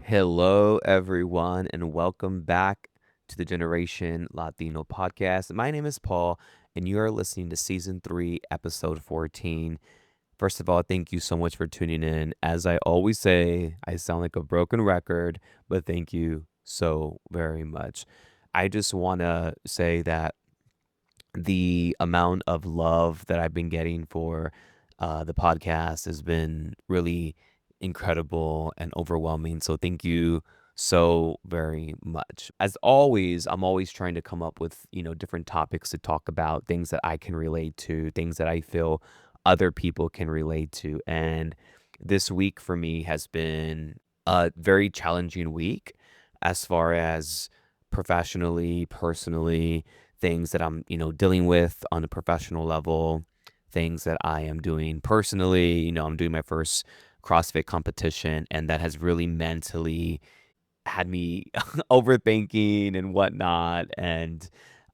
Hello, everyone, and welcome back to the Generation Latino podcast. My name is Paul, and you are listening to season 3, episode 14. First of all, thank you so much for tuning in. As I always say, I sound like a broken record, but thank you so very much. I just want to say that the amount of love that I've been getting for the podcast has been really incredible and overwhelming. So thank you so very much. As always, I'm always trying to come up with, different topics to talk about, things that I can relate to, things that I feel other people can relate to. And this week for me has been a very challenging week as far as professionally, personally, things that I'm, dealing with on a professional level, things that I am doing personally. I'm doing my first CrossFit competition, and that has really mentally had me overthinking and whatnot. And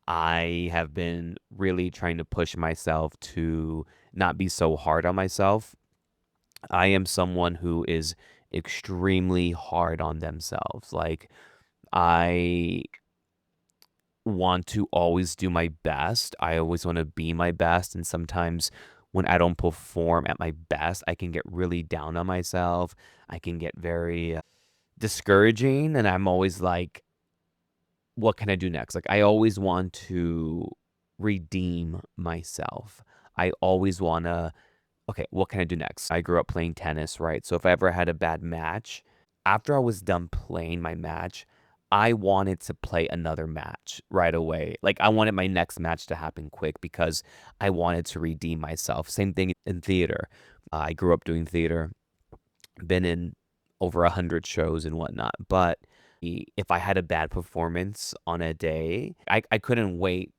I have been really trying to push myself to not be so hard on myself. I am someone who is extremely hard on themselves. Like, I want to always do my best. I always want to be my best. And sometimes when I don't perform at my best, I can get really down on myself. I can get very discouraging. And I'm always like, what can I do next? Like, I always want to redeem myself. I always want to, okay, what can I do next? I grew up playing tennis, right? So if I ever had a bad match, after I was done playing my match, I wanted to play another match right away. Like, I wanted my next match to happen quick because I wanted to redeem myself. Same thing in theater. I grew up doing theater, been in over 100 shows and whatnot. But if I had a bad performance on a day, I couldn't wait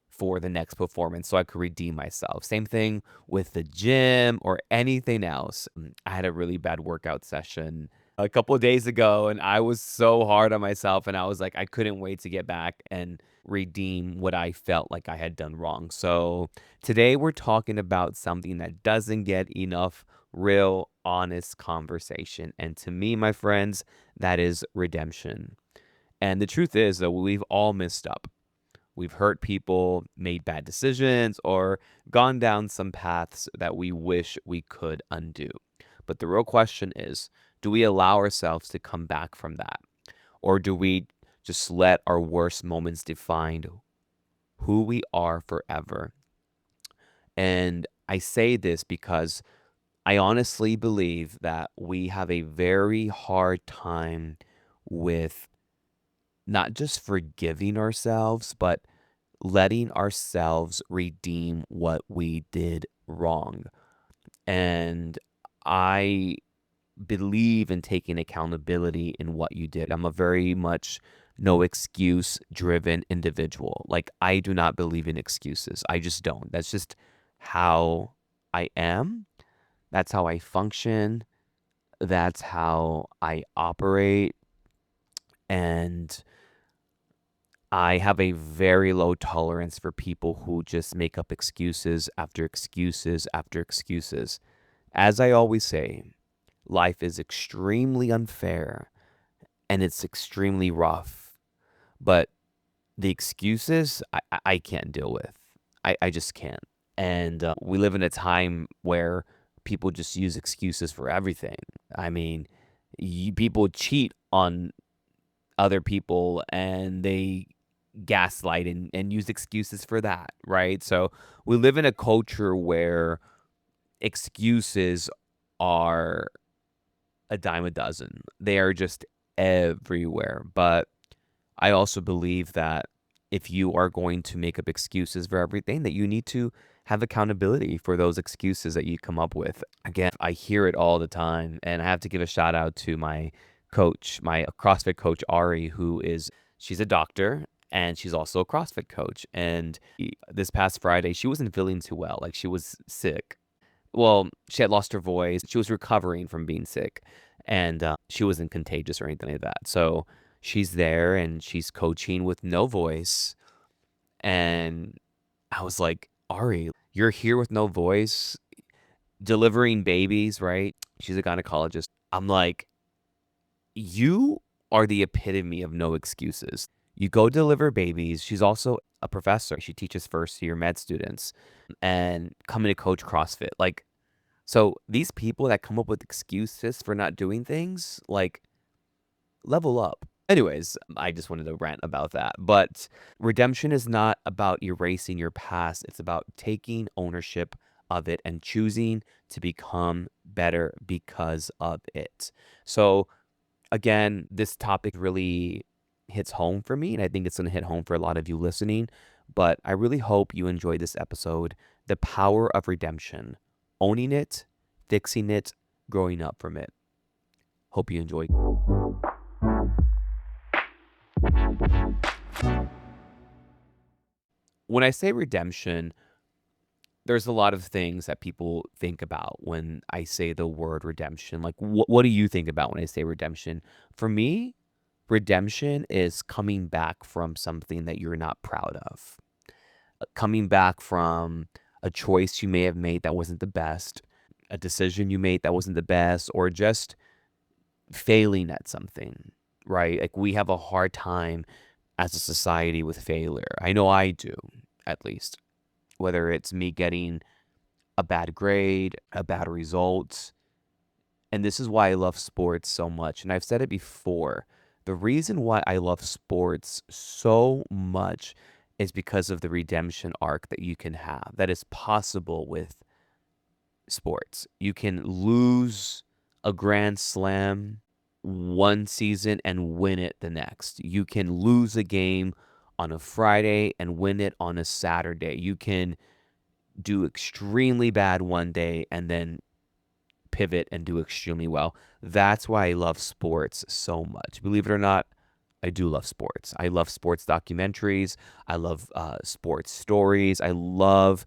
for the next performance so I could redeem myself. Same thing with the gym or anything else. I had a really bad workout session a couple of days ago, and I was so hard on myself, and I was like, I couldn't wait to get back and redeem what I felt like I had done wrong. So today we're talking about something that doesn't get enough real, honest conversation. And to me, my friends, that is redemption. And the truth is that we've all messed up. We've hurt people, made bad decisions, or gone down some paths that we wish we could undo. But the real question is, do we allow ourselves to come back from that? Or do we just let our worst moments define who we are forever? And I say this because I honestly believe that we have a very hard time with not just forgiving ourselves, but letting ourselves redeem what we did wrong. And I believe in taking accountability in what you did. I'm a very much no excuse driven individual. Like, I do not believe in excuses. I just don't. That's just how I am. That's how I function. That's how I operate. And I have a very low tolerance for people who just make up excuses after excuses after excuses. As I always say, life is extremely unfair and it's extremely rough, but the excuses I can't deal with. I just can't. And we live in a time where people just use excuses for everything. I mean, people cheat on other people and they gaslight and use excuses for that, right? So we live in a culture where excuses are a dime a dozen. They are just everywhere. But I also believe that if you are going to make up excuses for everything, that you need to have accountability for those excuses that you come up with. Again, I hear it all the time, and I have to give a shout out to my coach, my CrossFit coach Ari, she's a doctor and she's also a CrossFit coach. And this past Friday, she wasn't feeling too well, like she was sick. Well, she had lost her voice. She was recovering from being sick, and she wasn't contagious or anything like that. So she's there and she's coaching with no voice. And I was like, Ari, you're here with no voice. delivering babies, right? She's a gynecologist. I'm like, you are the epitome of no excuses. You go deliver babies. She's also a professor. She teaches first year med students and coming to coach CrossFit. Like, so these people that come up with excuses for not doing things, like, level up. Anyways, I just wanted to rant about that. But redemption is not about erasing your past, it's about taking ownership of it and choosing to become better because of it. So, again, this topic really hits home for me, and I think it's going to hit home for a lot of you listening. But I really hope you enjoyed this episode. The power of redemption, owning it, fixing it, growing up from it. Hope you enjoyed. When I say redemption, there's a lot of things that people think about when I say the word redemption. Like, what do you think about when I say redemption? For me, redemption is coming back from something that you're not proud of, coming back from a choice you may have made that wasn't the best, a decision you made that wasn't the best, or just failing at something, right? Like, we have a hard time as a society with failure. I know I do, at least. Whether it's me getting a bad grade, a bad result. And this is why I love sports so much. And I've said it before. The reason why I love sports so much is because of the redemption arc that you can have, that is possible with sports. You can lose a grand slam one season and win it the next. You can lose a game on a Friday and win it on a Saturday. You can do extremely bad one day and then pivot and do extremely well. That's why I love sports so much. Believe it or not, I do love sports. I love sports documentaries. I love sports stories. I love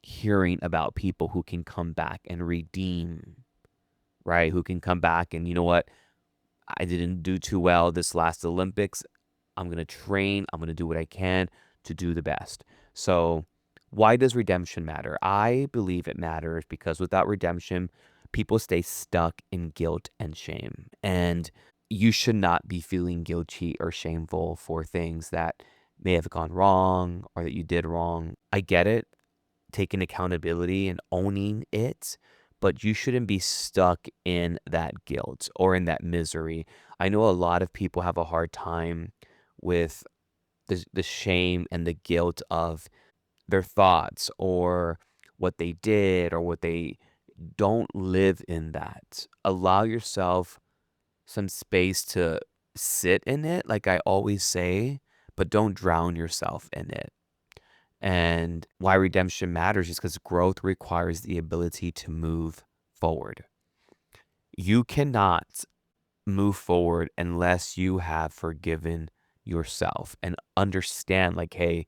hearing about people who can come back and redeem, right? Who can come back and, you know what? I didn't do too well this last Olympics. I'm going to train. I'm going to do what I can to do the best. So, why does redemption matter? I believe it matters because without redemption, people stay stuck in guilt and shame. And you should not be feeling guilty or shameful for things that may have gone wrong or that you did wrong. I get it, taking accountability and owning it, but you shouldn't be stuck in that guilt or in that misery. I know a lot of people have a hard time with the shame and the guilt of their thoughts or what they did or what they don't live in that. Allow yourself some space to sit in it, like I always say, but don't drown yourself in it. And why redemption matters is because growth requires the ability to move forward. You cannot move forward unless you have forgiven yourself and understand, like, hey,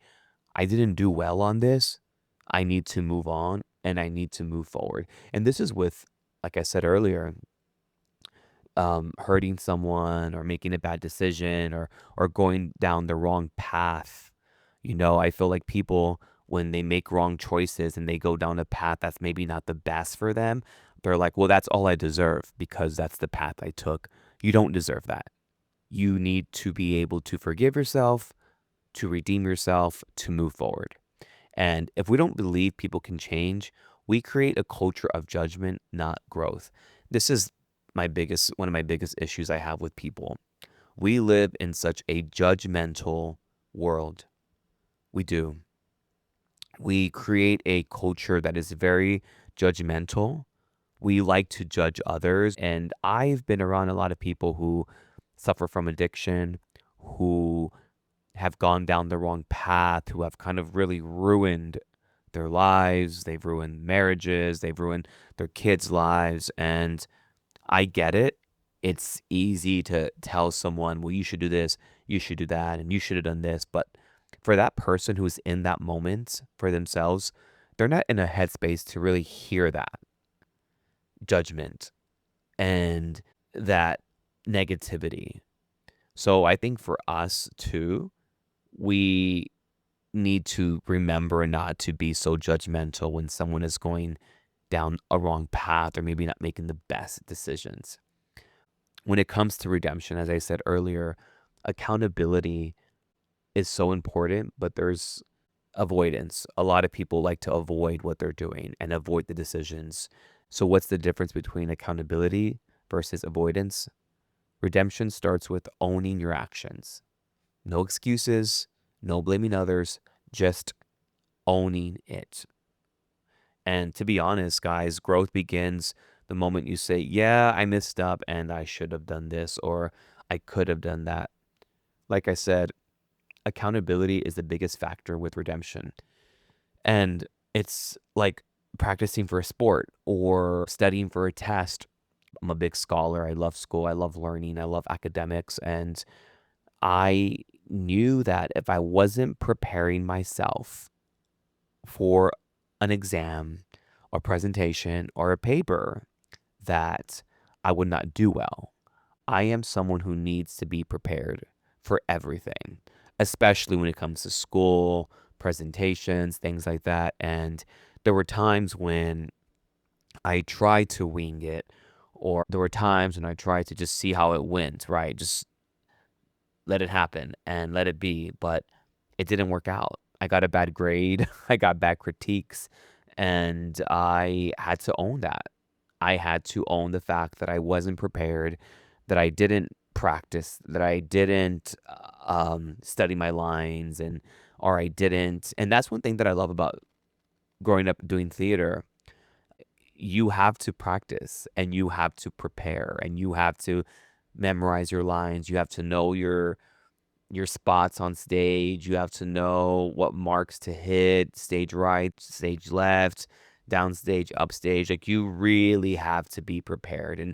I didn't do well on this. I need to move on and I need to move forward. And this is with, like I said earlier, hurting someone or making a bad decision or going down the wrong path. You know, I feel like people when they make wrong choices and they go down a path that's maybe not the best for them, they're like, well, that's all I deserve because that's the path I took. You don't deserve that. You need to be able to forgive yourself, to redeem yourself, to move forward. And if we don't believe people can change, we create a culture of judgment, not growth. This is one of my biggest issues I have with people. We live in such a judgmental world. We do. We create a culture that is very judgmental. We like to judge others. And I've been around a lot of people who suffer from addiction, who have gone down the wrong path, who have kind of really ruined their lives. They've ruined marriages, they've ruined their kids' lives. And I get it. It's easy to tell someone, well, you should do this, you should do that, and you should have done this. But for that person who's in that moment for themselves, they're not in a headspace to really hear that judgment and that negativity. So I think for us too, we need to remember not to be so judgmental when someone is going down a wrong path or maybe not making the best decisions. When it comes to redemption, as I said earlier, accountability is so important, but there's avoidance. A lot of people like to avoid what they're doing and avoid the decisions. So, what's the difference between accountability versus avoidance? Redemption starts with owning your actions. No excuses, no blaming others, just owning it. And to be honest, guys, growth begins the moment you say, yeah, I messed up and I should have done this or I could have done that. Like I said, accountability is the biggest factor with redemption. And it's like practicing for a sport or studying for a test. I'm a big scholar. I love school. I love learning. I love academics. And I knew that if I wasn't preparing myself for an exam or presentation or a paper, that I would not do well. I am someone who needs to be prepared for everything, especially when it comes to school, presentations, things like that. And there were times when I tried to wing it, or there were times when I tried to just see how it went, right? Just let it happen and let it be. But it didn't work out. I got a bad grade, I got bad critiques, and I had to own that. I had to own the fact that I wasn't prepared, that I didn't practice, that I didn't study my lines, or I didn't. And that's one thing that I love about growing up doing theater. You have to practice and you have to prepare and you have to memorize your lines. You have to know your spots on stage. You have to know what marks to hit, stage right, stage left, downstage, upstage. Like you really have to be prepared. And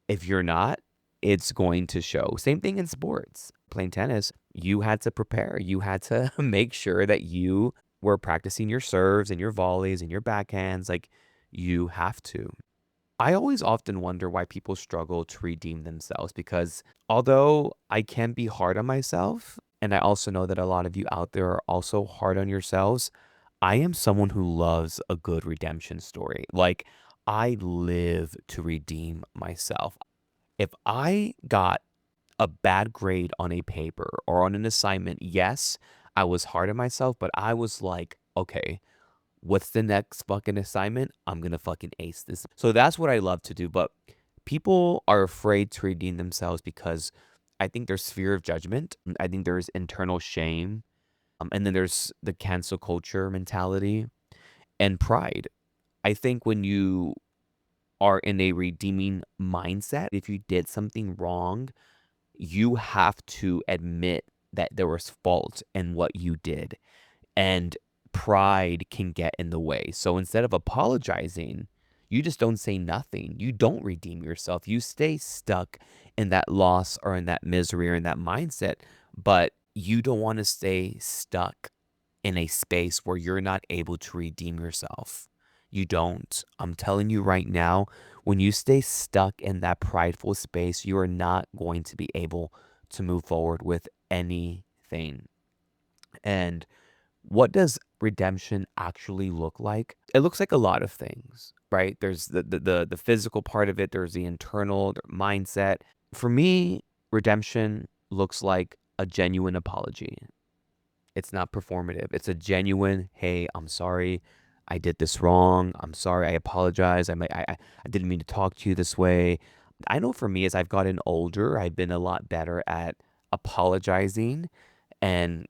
if you're not, it's going to show. Same thing in sports. Playing tennis, you had to prepare. You had to make sure that you were practicing your serves and your volleys and your backhands. Like you have to. I always often wonder why people struggle to redeem themselves because although I can be hard on myself, and I also know that a lot of you out there are also hard on yourselves, I am someone who loves a good redemption story. Like, I live to redeem myself. If I got a bad grade on a paper or on an assignment, yes, I was hard on myself, but I was like, okay, what's the next fucking assignment? I'm gonna fucking ace this. So that's what I love to do. But people are afraid to redeem themselves because I think there's fear of judgment. I think there's internal shame. And then there's the cancel culture mentality and pride. I think when you are in a redeeming mindset, if you did something wrong, you have to admit that there was fault in what you did and pride can get in the way. So instead of apologizing, you just don't say nothing. You don't redeem yourself. You stay stuck in that loss or in that misery or in that mindset, but you don't want to stay stuck in a space where you're not able to redeem yourself. You don't. I'm telling you right now, when you stay stuck in that prideful space, you are not going to be able to move forward with anything. And what does redemption actually look like? It looks like a lot of things, right? There's the physical part of it, there's the internal the mindset. For me, redemption looks like a genuine apology. It's not performative. It's a genuine, hey, I'm sorry. I did this wrong. I'm sorry. I apologize. I didn't mean to talk to you this way. I know for me, as I've gotten older, I've been a lot better at apologizing and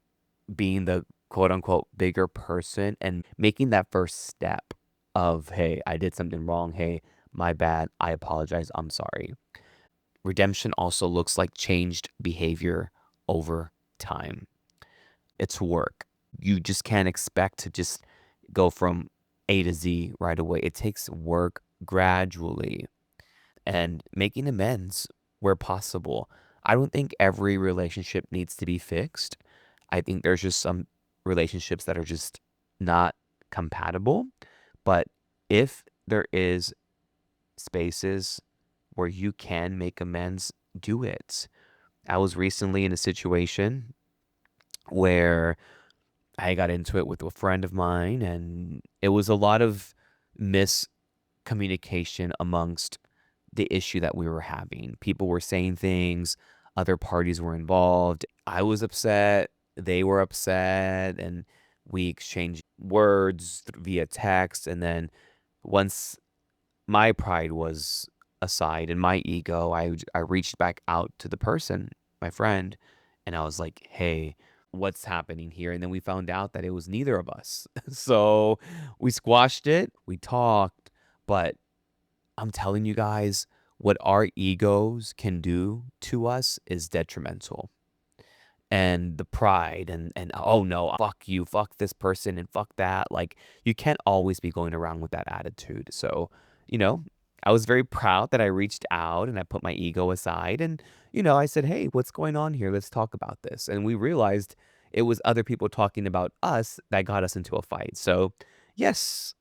being the quote unquote bigger person and making that first step of, hey, I did something wrong. Hey, my bad. I apologize. I'm sorry. Redemption also looks like changed behavior over time. It's work. You just can't expect to just go from A to Z right away. It takes work gradually and making amends where possible. I don't think every relationship needs to be fixed. I think there's just some relationships that are just not compatible. But if there is spaces where you can make amends, do it. I was recently in a situation where I got into it with a friend of mine, and it was a lot of miscommunication. communication amongst the issue that we were having. People were saying things, other parties were involved. I was upset, they were upset, and we exchanged words via text. And then once my pride was aside and my ego, I reached back out to the person, my friend, and I was like, "Hey, what's happening here?" And then we found out that it was neither of us. So we squashed it, we talked, but I'm telling you guys, what our egos can do to us is detrimental. And the pride and oh no, fuck you, fuck this person and fuck that. Like you can't always be going around with that attitude. So, you know, I was very proud that I reached out and I put my ego aside and, I said, "Hey, what's going on here? Let's talk about this." And we realized it was other people talking about us that got us into a fight. So, yes,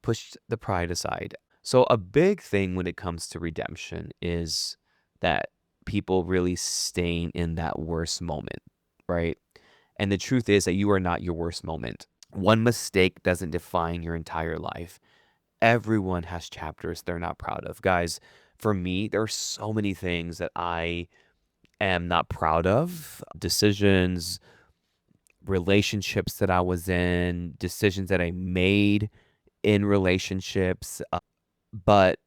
pushed the pride aside. So, a big thing when it comes to redemption is that people really staying in that worst moment, right? And the truth is that you are not your worst moment. One mistake doesn't define your entire life. Everyone has chapters they're not proud of. Guys, for me, there are so many things that I am not proud of. Decisions, relationships that I was in, decisions that I made in relationships. But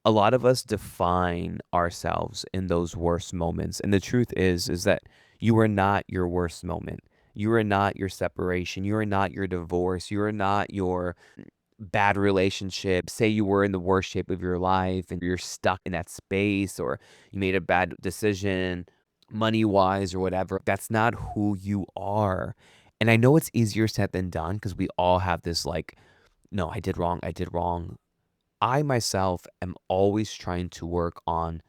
a lot of us define ourselves in those worst moments. And the truth is that you are not your worst moment. You are not your separation. You are not your divorce. You are not your bad relationship. Say you were in the worst shape of your life and you're stuck in that space or you made a bad decision money wise or whatever. That's not who you are. And I know it's easier said than done because we all have this like, no, I did wrong. I did wrong. I myself am always trying to work on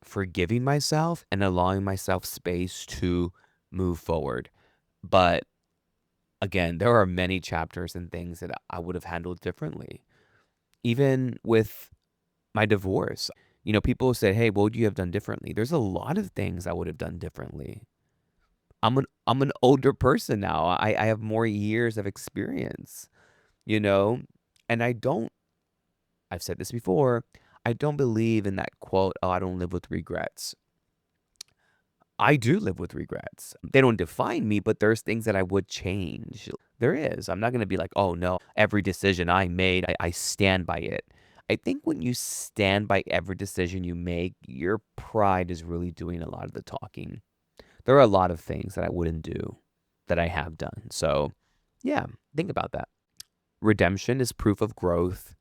forgiving myself and allowing myself space to move forward. But again, there are many chapters and things that I would have handled differently. Even with my divorce, people say, "Hey, what would you have done differently?" There's a lot of things I would have done differently. I'm an older person now. I have more years of experience, you know? And I've said this before, I don't believe in that quote, "Oh, I don't live with regrets." I do live with regrets. They don't define me, but there's things that I would change. There is. I'm not going to be like, "Oh, no, every decision I made, I stand by it." I think when you stand by every decision you make, your pride is really doing a lot of the talking. There are a lot of things that I wouldn't do that I have done. So, yeah, think about that. Redemption is proof of growth,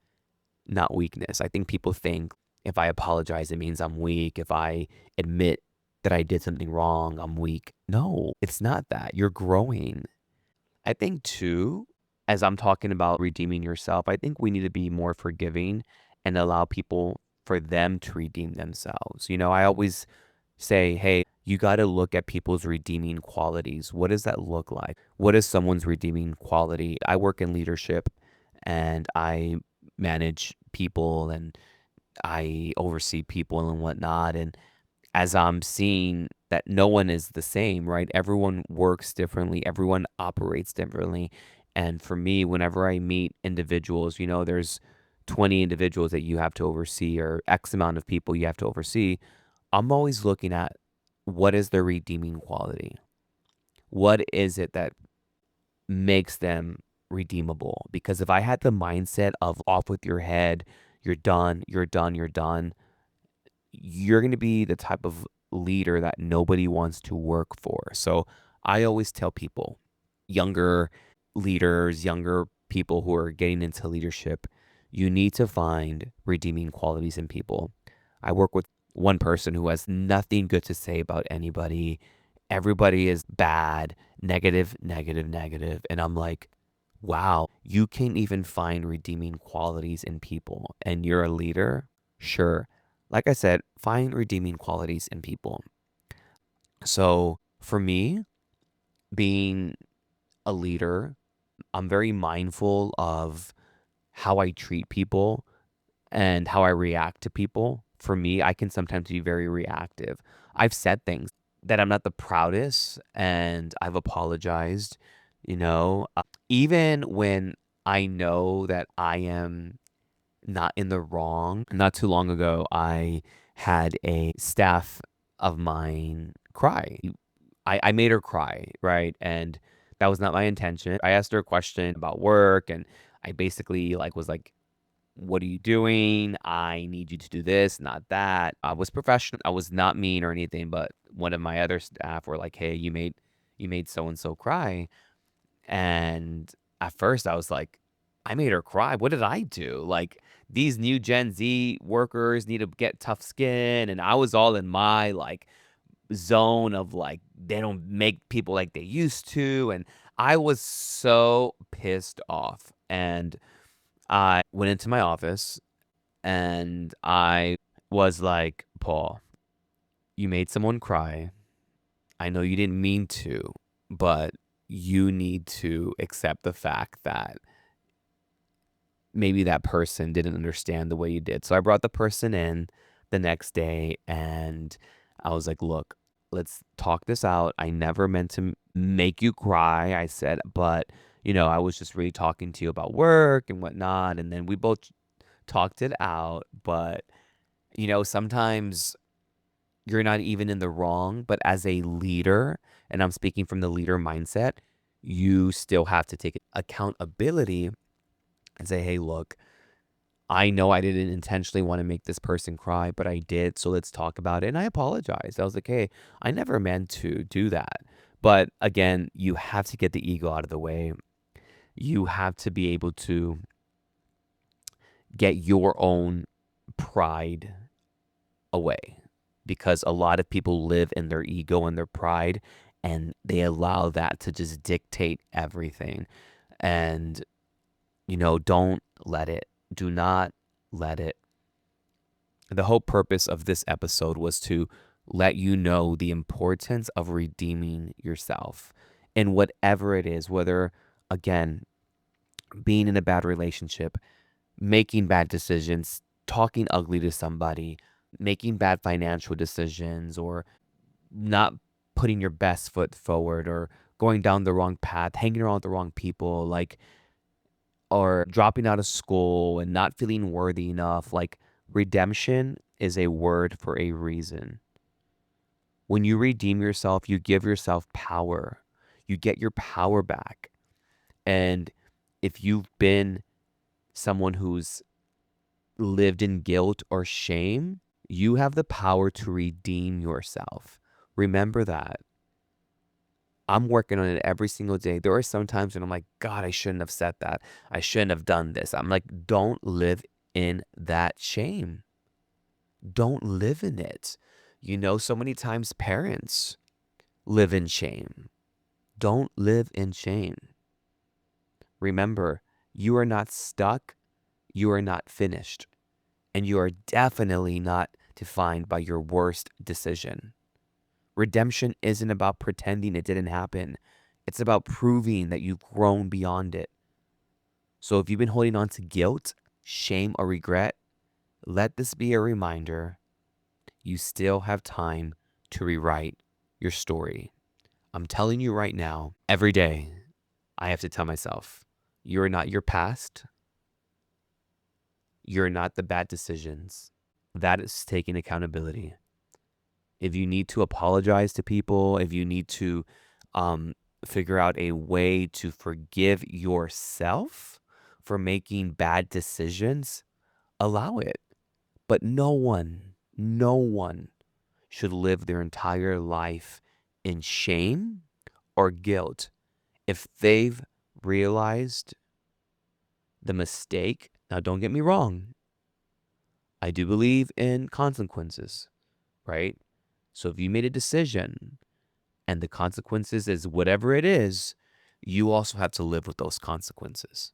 not weakness. I think people think if I apologize, it means I'm weak. If I admit that I did something wrong, I'm weak. No, it's not that. You're growing. I think, too, as I'm talking about redeeming yourself, I think we need to be more forgiving and allow people for them to redeem themselves. I always say, "Hey, you got to look at people's redeeming qualities. What does that look like? What is someone's redeeming quality?" I work in leadership and I manage people and I oversee people and whatnot. And as I'm seeing that no one is the same, right? Everyone works differently, everyone operates differently. And for me, whenever I meet individuals, there's 20 individuals that you have to oversee or X amount of people you have to oversee. I'm always looking at what is their redeeming quality? What is it that makes them redeemable? Because if I had the mindset of off with your head, you're done, you're done, you're done, you're going to be the type of leader that nobody wants to work for. So I always tell people, younger leaders, younger people who are getting into leadership, you need to find redeeming qualities in people. I work with one person who has nothing good to say about anybody. Everybody is bad, negative, negative, negative. And I'm like, wow, you can even find redeeming qualities in people and you're a leader? Sure. Like I said, find redeeming qualities in people. So for me, being a leader, I'm very mindful of how I treat people and how I react to people. For me, I can sometimes be very reactive. I've said things that I'm not the proudest and I've apologized, even when I know that I am not in the wrong. Not too long ago, I had a staff of mine cry. I made her cry, right? And that was not my intention. I asked her a question about work, and I basically was like, what are you doing? I need you to do this, not that. I was professional. I was not mean or anything, but one of my other staff were like, "Hey, you made so and so cry." And at first I was like, I made her cry. What did I do? Like, these new Gen Z workers need to get tough skin, and I was all in my zone of they don't make people like they used to, and I was so pissed off. And I went into my office and I was like, Paul, you made someone cry. I know you didn't mean to, but you need to accept the fact that maybe that person didn't understand the way you did. So I brought the person in the next day and I was like, look, let's talk this out. I never meant to make you cry. I said, but I was just really talking to you about work and whatnot. And then we both talked it out. But, sometimes you're not even in the wrong, but as a leader, and I'm speaking from the leader mindset, you still have to take accountability and say, hey, look, I know I didn't intentionally want to make this person cry, but I did. So let's talk about it. And I apologized. I was like, hey, I never meant to do that. But again, you have to get the ego out of the way. You have to be able to get your own pride away, because a lot of people live in their ego and their pride, and they allow that to just dictate everything. And, don't let it. Do not let it. The whole purpose of this episode was to let you know the importance of redeeming yourself in whatever it is, whether, again, being in a bad relationship, making bad decisions, talking ugly to somebody, making bad financial decisions, or not putting your best foot forward, or going down the wrong path, hanging around with the wrong people, or dropping out of school and not feeling worthy enough. Redemption is a word for a reason. When you redeem yourself, you give yourself power. You get your power back. And if you've been someone who's lived in guilt or shame, you have the power to redeem yourself. Remember that. I'm working on it every single day. There are some times when I'm like, God, I shouldn't have said that. I shouldn't have done this. I'm like, don't live in that shame. Don't live in it. So many times parents live in shame. Don't live in shame. Remember, you are not stuck. You are not finished. And you are definitely not defined by your worst decision. Redemption isn't about pretending it didn't happen. It's about proving that you've grown beyond it. So if you've been holding on to guilt, shame, or regret, let this be a reminder. You still have time to rewrite your story. I'm telling you right now, every day, I have to tell myself, you're not your past. You're not the bad decisions. That is taking accountability. If you need to apologize to people, if you need to figure out a way to forgive yourself for making bad decisions, allow it. But no one should live their entire life in shame or guilt if they've realized the mistake. Now, don't get me wrong. I do believe in consequences, right? So if you made a decision and the consequences is whatever it is, you also have to live with those consequences.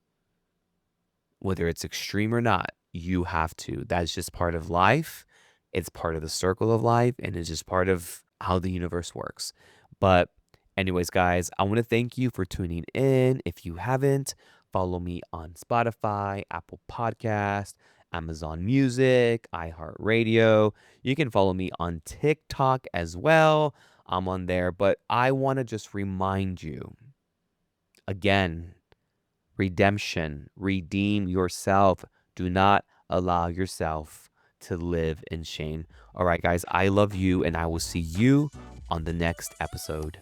Whether it's extreme or not, you have to. That's just part of life. It's part of the circle of life, and it's just part of how the universe works. But anyways, guys, I want to thank you for tuning in. If you haven't, follow me on Spotify, Apple Podcast, Amazon Music, iHeartRadio. You can follow me on TikTok as well. I'm on there, but I want to just remind you again, redemption, redeem yourself. Do not allow yourself to live in shame. All right, guys, I love you, and I will see you on the next episode.